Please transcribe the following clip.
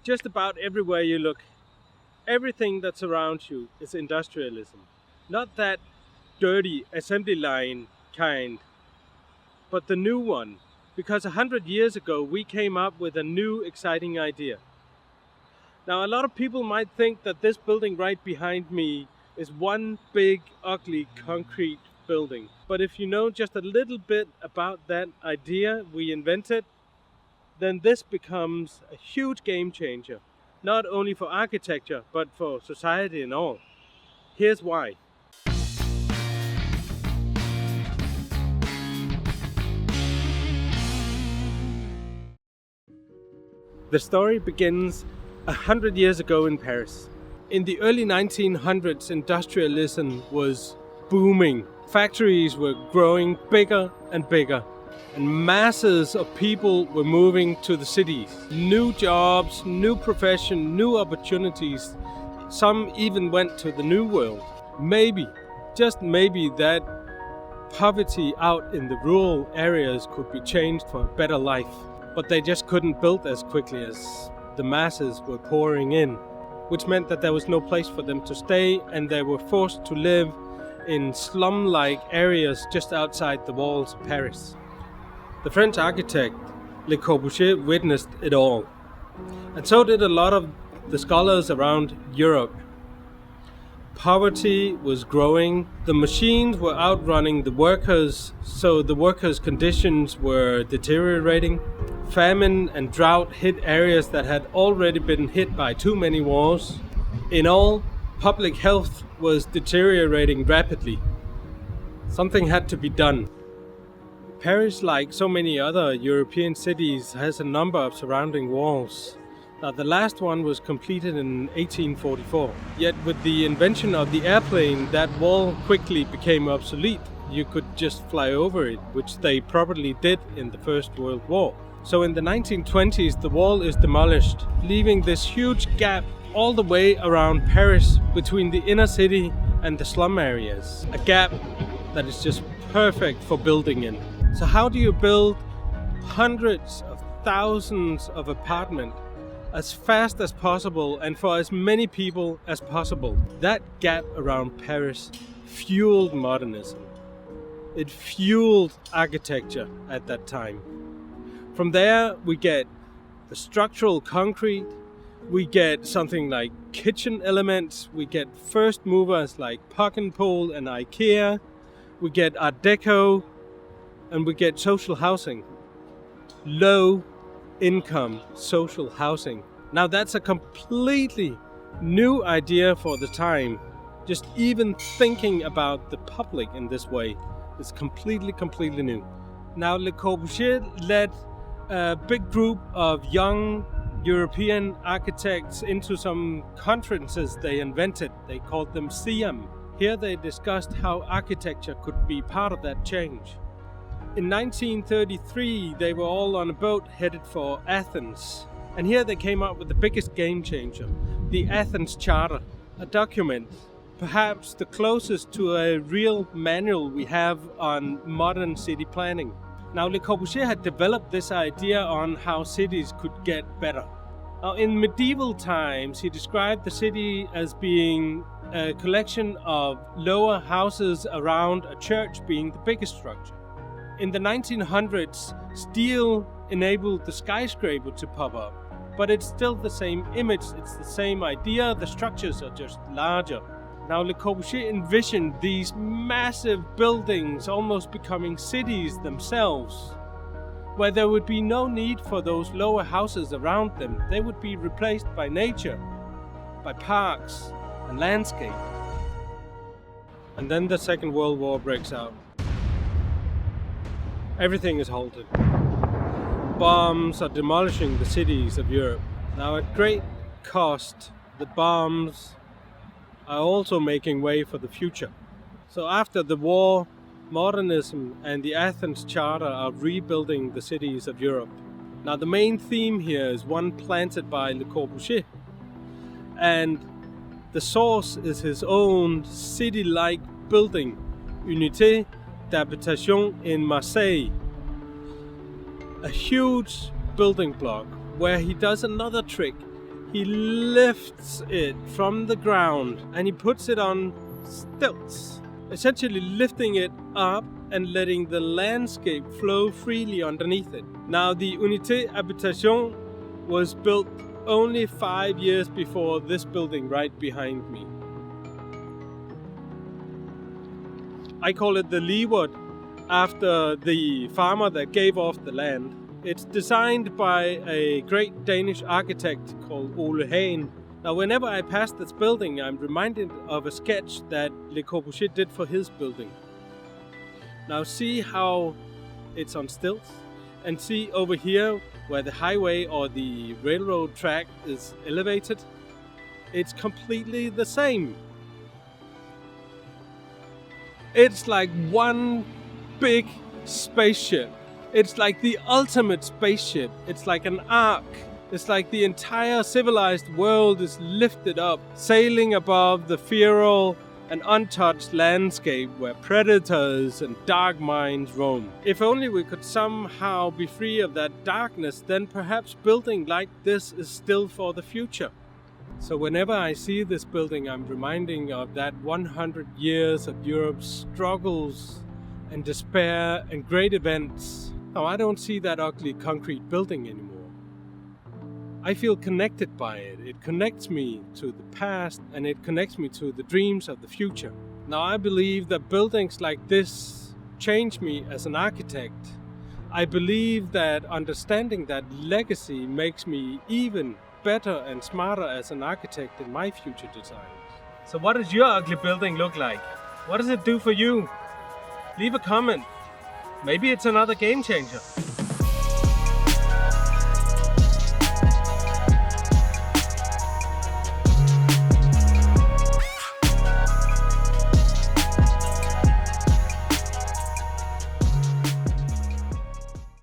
Just about everywhere you look, everything that's around you is industrialism. Not that dirty assembly line kind, but the new one. Because 100 years ago we came up with a new exciting idea. Now a lot of people might think that this building right behind me is one big ugly concrete building. But if you know just a little bit about that idea we invented, then this becomes a huge game changer. Not only for architecture, but for society and all. Here's why. The story begins 100 years ago in Paris. In the early 1900s, industrialism was booming. Factories were growing bigger and bigger, and masses of people were moving to the cities. New jobs, new profession, new opportunities. Some even went to the New World. Maybe, just maybe, that poverty out in the rural areas could be changed for a better life. But they just couldn't build as quickly as the masses were pouring in, which meant that there was no place for them to stay, and they were forced to live in slum-like areas just outside the walls of Paris. The French architect Le Corbusier witnessed it all, and so did a lot of the scholars around Europe. Poverty was growing, the machines were outrunning the workers, so the workers' conditions were deteriorating. Famine and drought hit areas that had already been hit by too many wars. In all, public health was deteriorating rapidly. Something had to be done. Paris, like so many other European cities, has a number of surrounding walls. Now, the last one was completed in 1844. Yet with the invention of the airplane, that wall quickly became obsolete. You could just fly over it, which they probably did in the First World War. So in the 1920s, the wall is demolished, leaving this huge gap all the way around Paris between the inner city and the slum areas. A gap that is just perfect for building in. So how do you build hundreds of thousands of apartments as fast as possible and for as many people as possible? That gap around Paris fueled modernism. It fueled architecture at that time. From there we get the structural concrete, we get something like kitchen elements, we get first movers like Puck and Pole and IKEA, we get Art Deco, and we get social housing. Low income social housing. Now that's a completely new idea for the time. Just even thinking about the public in this way is completely new. Now Le Corbusier led a big group of young European architects into some conferences they invented. They called them SIAM. Here they discussed how architecture could be part of that change. In 1933, they were all on a boat headed for Athens. And here they came up with the biggest game changer, the Athens Charter, a document, perhaps the closest to a real manual we have on modern city planning. Now, Le Corbusier had developed this idea on how cities could get better. Now, in medieval times, he described the city as being a collection of lower houses around a church being the biggest structure. In the 1900s, steel enabled the skyscraper to pop up, but it's still the same image, it's the same idea, the structures are just larger. Now Le Corbusier envisioned these massive buildings almost becoming cities themselves, where there would be no need for those lower houses around them. They would be replaced by nature, by parks and landscape. And then the Second World War breaks out. Everything is halted. Bombs are demolishing the cities of Europe. Now at great cost, the bombs are also making way for the future. So after the war, modernism and the Athens Charter are rebuilding the cities of Europe. Now the main theme here is one planted by Le Corbusier. And the source is his own city-like building, Unité d'habitation in Marseille. A huge building block where he does another trick. He lifts it from the ground and he puts it on stilts, essentially lifting it up and letting the landscape flow freely underneath it. Now, the Unité Habitation was built only 5 years before this building right behind me. I call it the Leeward, after the farmer that gave off the land. It's designed by a great Danish architect called Ole Hagen. Now, whenever I pass this building, I'm reminded of a sketch that Le Corbusier did for his building. Now, see how it's on stilts? And see over here where the highway or the railroad track is elevated? It's completely the same. It's like one big spaceship. It's like the ultimate spaceship. It's like an ark. It's like the entire civilized world is lifted up, sailing above the feral and untouched landscape where predators and dark minds roam. If only we could somehow be free of that darkness, then perhaps building like this is still for the future. So whenever I see this building, I'm reminding of that 100 years of Europe's struggles and despair and great events. Now, I don't see that ugly concrete building anymore. I feel connected by it. It connects me to the past and it connects me to the dreams of the future. Now, I believe that buildings like this change me as an architect. I believe that understanding that legacy makes me even better and smarter as an architect in my future designs. So what does your ugly building look like? What does it do for you? Leave a comment. Maybe it's another game changer.